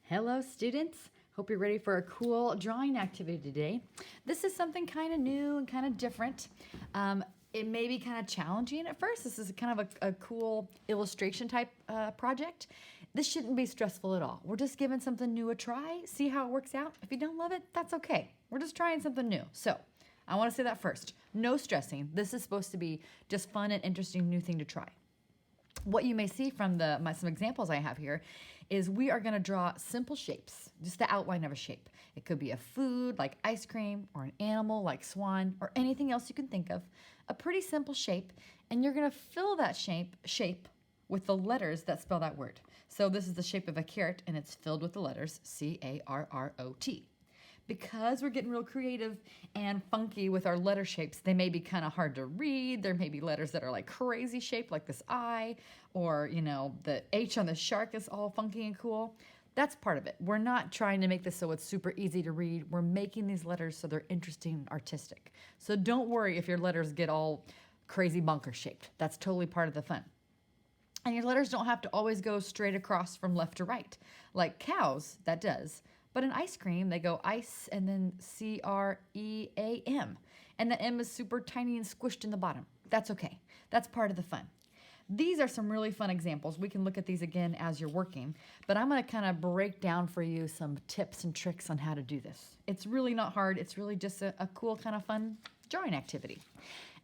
Hello students, hope you're ready for a cool drawing activity today. This is something kind of new and kind of different. It may be kind of challenging at first. This is kind of a cool illustration type project. This shouldn't be stressful at all. We're just giving something new a try, see how it works out. If you don't love it, that's okay. We're just trying something new. So I want to say that first. No stressing. This is supposed to be just fun and interesting new thing to try. What you may see from some examples I have here is we are going to draw simple shapes, just the outline of a shape. It could be a food like ice cream or an animal like swan or anything else you can think of, a pretty simple shape, and you're going to fill that shape with the letters that spell that word. So this is the shape of a carrot and it's filled with the letters C-A-R-R-O-T. Because we're getting real creative and funky with our letter shapes, they may be kind of hard to read. There may be letters that are like crazy shaped, like this I, or the H on the shark is all funky and cool. That's part of it. We're not trying to make this so it's super easy to read. We're making these letters so they're interesting and artistic. So don't worry if your letters get all crazy bunker shaped. That's totally part of the fun. And your letters don't have to always go straight across from left to right. Like cows, that does. But in ice cream, they go ice and then C-R-E-A-M. And the M is super tiny and squished in the bottom. That's okay. That's part of the fun. These are some really fun examples. We can look at these again as you're working, but I'm going to kind of break down for you some tips and tricks on how to do this. It's really not hard. It's really just a cool kind of fun drawing activity.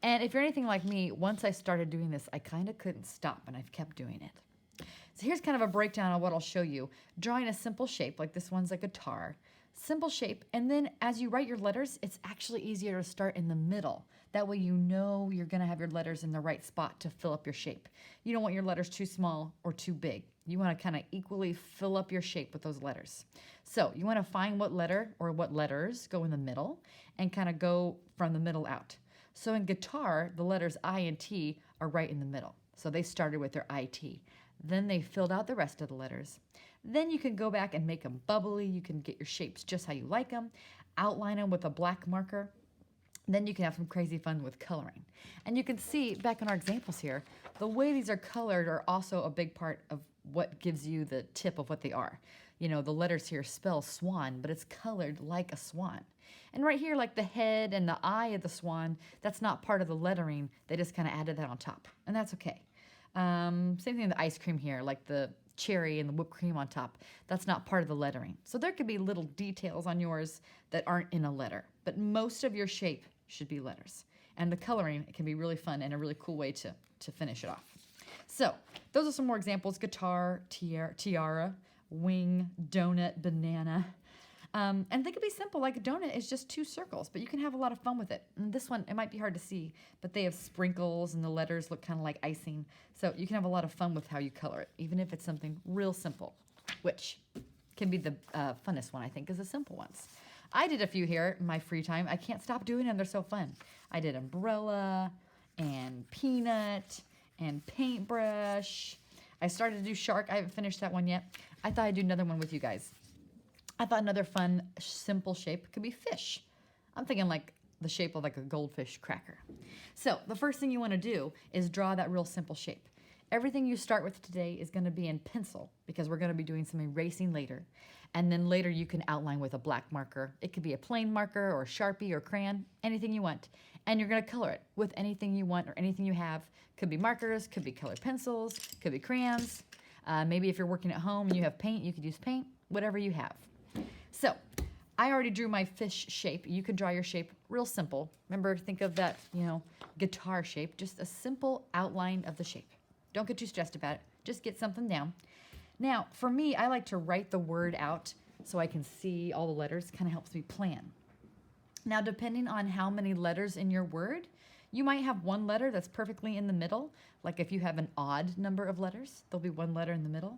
And if you're anything like me, once I started doing this, I kind of couldn't stop and I've kept doing it. So here's kind of a breakdown of what I'll show you. Drawing a simple shape, like this one's a guitar. Simple shape, and then as you write your letters, it's actually easier to start in the middle. That way you know you're gonna have your letters in the right spot to fill up your shape. You don't want your letters too small or too big. You wanna kind of equally fill up your shape with those letters. So you wanna find what letter or what letters go in the middle and kind of go from the middle out. So in guitar, the letters I and T are right in the middle. So they started with their I-T. Then they filled out the rest of the letters. Then you can go back and make them bubbly. You can get your shapes just how you like them, outline them with a black marker. Then you can have some crazy fun with coloring. And you can see back in our examples here, the way these are colored are also a big part of what gives you the tip of what they are. The letters here spell swan, but it's colored like a swan. And right here, like the head and the eye of the swan, that's not part of the lettering. They just kind of added that on top, and that's okay. Same thing with the ice cream here, like the cherry and the whipped cream on top. That's not part of the lettering. So there could be little details on yours that aren't in a letter, but most of your shape should be letters. And the coloring can be really fun and a really cool way to finish it off. So those are some more examples: guitar, tiara, wing, donut, banana. And they could be simple, like a donut is just 2 circles, but you can have a lot of fun with it. And this one, it might be hard to see, but they have sprinkles and the letters look kind of like icing. So you can have a lot of fun with how you color it, even if it's something real simple, which can be the funnest one, I think, is the simple ones. I did a few here in my free time. I can't stop doing them. They're so fun. I did umbrella and peanut and paintbrush. I started to do shark. I haven't finished that one yet. I thought I'd do another one with you guys. I thought another fun, simple shape could be fish. I'm thinking like the shape of like a goldfish cracker. So the first thing you want to do is draw that real simple shape. Everything you start with today is going to be in pencil because we're going to be doing some erasing later. And then later you can outline with a black marker. It could be a plain marker or Sharpie or crayon, anything you want. And you're going to color it with anything you want or anything you have. Could be markers, could be colored pencils, could be crayons. Maybe if you're working at home and you have paint, you could use paint, whatever you have. So I already drew my fish shape. You can draw your shape real simple. Remember, think of that, guitar shape, just a simple outline of the shape. Don't get too stressed about it. Just get something down. Now, for me, I like to write the word out so I can see all the letters. Kind of helps me plan. Now, depending on how many letters in your word, you might have one letter that's perfectly in the middle. Like if you have an odd number of letters, there'll be one letter in the middle.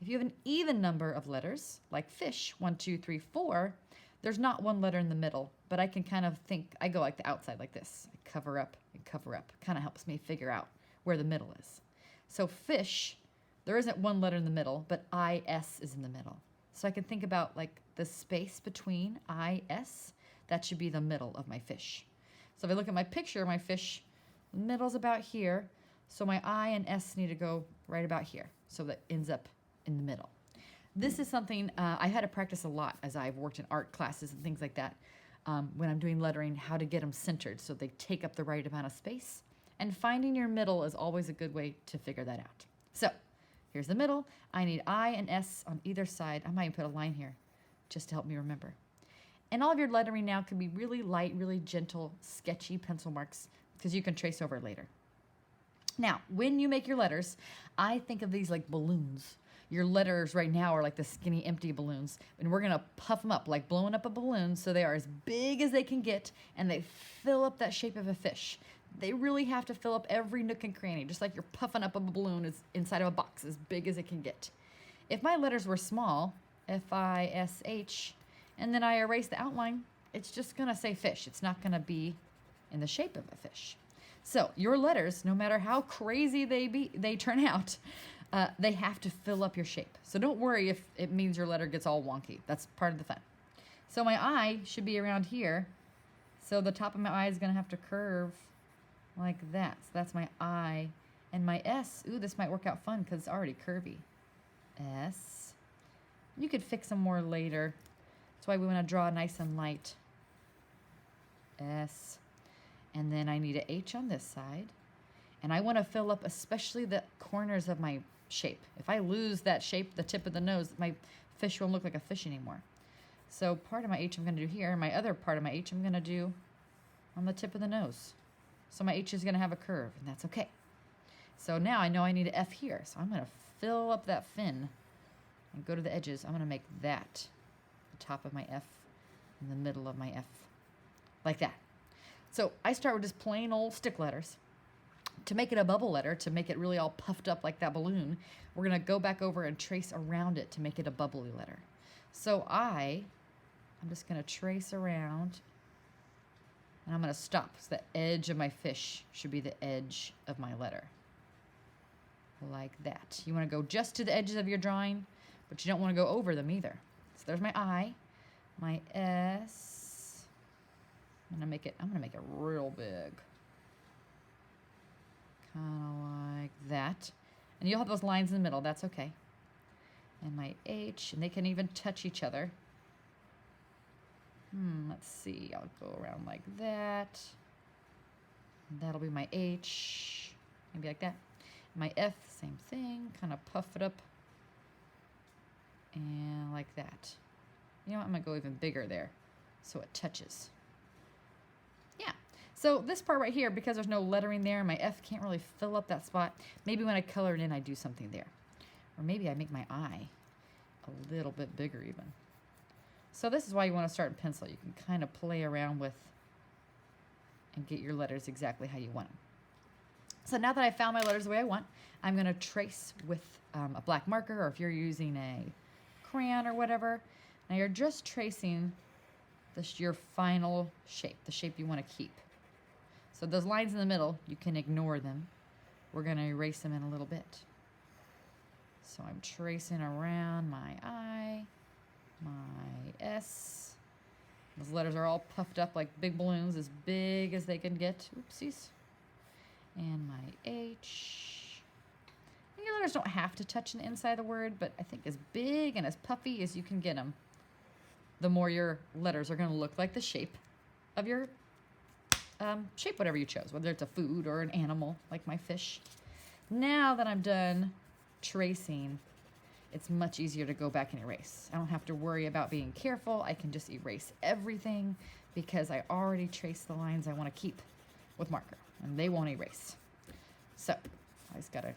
If you have an even number of letters, like fish, 1, 2, 3, 4, there's not one letter in the middle, but I can kind of think, I go like the outside like this. I cover up and cover up. Kind of helps me figure out where the middle is. So fish, there isn't one letter in the middle, but I-S is in the middle. So I can think about like the space between I-S, that should be the middle of my fish. So if I look at my picture, my fish, the middle's about here. So my I and S need to go right about here. So that ends up in the middle. This is something I had to practice a lot as I've worked in art classes and things like that. When I'm doing lettering, how to get them centered so they take up the right amount of space. And finding your middle is always a good way to figure that out. So here's the middle. I need I and S on either side. I might even put a line here just to help me remember. And all of your lettering now can be really light, really gentle, sketchy pencil marks because you can trace over later. Now, when you make your letters, I think of these like balloons. Your letters right now are like the skinny, empty balloons, and we're gonna puff them up like blowing up a balloon so they are as big as they can get, and they fill up that shape of a fish. They really have to fill up every nook and cranny, just like you're puffing up a balloon is inside of a box, as big as it can get. If my letters were small, F-I-S-H, and then I erase the outline, it's just gonna say fish. It's not gonna be in the shape of a fish. So your letters, no matter how crazy they turn out, they have to fill up your shape. So don't worry if it means your letter gets all wonky. That's part of the fun. So my I should be around here. So the top of my I is going to have to curve like that. So that's my I. And my S, ooh, this might work out fun because it's already curvy. S. You could fix them more later. That's why we want to draw nice and light. S. And then I need an H on this side. And I want to fill up especially the corners of my shape. If I lose that shape, the tip of the nose, my fish won't look like a fish anymore. So part of my H I'm going to do here. My other part of my H I'm going to do on the tip of the nose. So my H is going to have a curve, and that's okay. So now I know I need an F here. So I'm going to fill up that fin and go to the edges. I'm going to make that the top of my F and the middle of my F. Like that. So I start with just plain old stick letters. To make it a bubble letter, to make it really all puffed up like that balloon, we're going to go back over and trace around it to make it a bubbly letter. So I'm just going to trace around, and I'm going to stop. So the edge of my fish should be the edge of my letter. Like that. You want to go just to the edges of your drawing, but you don't want to go over them either. So there's my I, my S. I'm going to make it real big. Kind of like that. And you'll have those lines in the middle. That's okay. And my H, and they can even touch each other. Let's see. I'll go around like that. And that'll be my H. Maybe like that. My F, same thing. Kind of puff it up. And like that. You know what? I'm going to go even bigger there so it touches. Yeah. So this part right here, because there's no lettering there, my F can't really fill up that spot. Maybe when I color it in, I do something there. Or maybe I make my I a little bit bigger even. So this is why you want to start in pencil. You can kind of play around with and get your letters exactly how you want them. So now that I found my letters the way I want, I'm going to trace with a black marker, or if you're using a crayon or whatever. Now you're just tracing your final shape, the shape you want to keep. So those lines in the middle, you can ignore them. We're going to erase them in a little bit. So I'm tracing around my I, my S. Those letters are all puffed up like big balloons, as big as they can get. Oopsies. And my H. And your letters don't have to touch the inside of the word, but I think as big and as puffy as you can get them, the more your letters are going to look like the shape of your shape, whatever you chose, whether it's a food or an animal, like my fish. Now that I'm done tracing, it's much easier to go back and erase. I don't have to worry about being careful. I can just erase everything because I already traced the lines I want to keep with marker, and they won't erase. So I just got to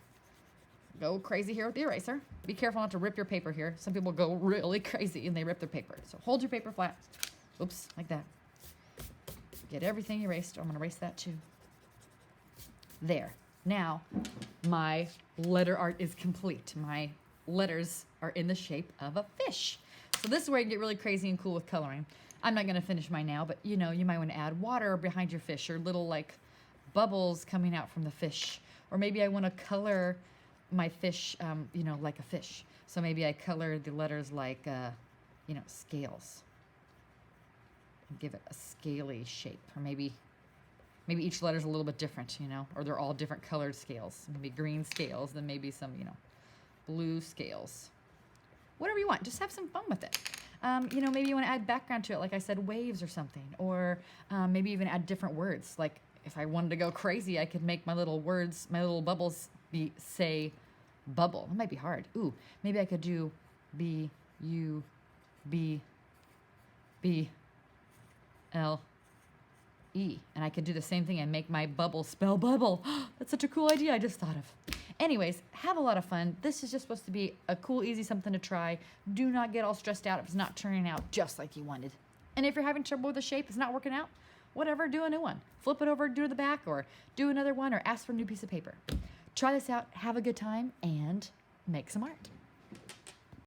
go crazy here with the eraser. Be careful not to rip your paper here. Some people go really crazy and they rip their paper. So hold your paper flat. Oops, like that. Get everything erased. I'm going to erase that too. There. Now, my letter art is complete. My letters are in the shape of a fish. So this is where you get really crazy and cool with coloring. I'm not going to finish mine now, but you might want to add water behind your fish, or little like bubbles coming out from the fish. Or maybe I want to color my fish, like a fish. So maybe I color the letters like, scales. And give it a scaly shape. Or maybe each letter's a little bit different, or they're all different colored scales. Maybe green scales, then maybe some, blue scales. whatever you want. Just have some fun with it. You know, maybe you want to add background to it, like I said, waves or something, or maybe even add different words. Like if I wanted to go crazy, I could make my little words, my little bubbles say bubble. That might be hard. Ooh, maybe I could do B, U, B, B, L, E. And I could do the same thing and make my bubble spell bubble. That's such a cool idea I just thought of. Anyways, have a lot of fun. This is just supposed to be a cool, easy something to try. Do not get all stressed out if it's not turning out just like you wanted. And if you're having trouble with the shape, it's not working out, whatever, do a new one. Flip it over, do the back, or do another one, or ask for a new piece of paper. Try this out, have a good time, and make some art.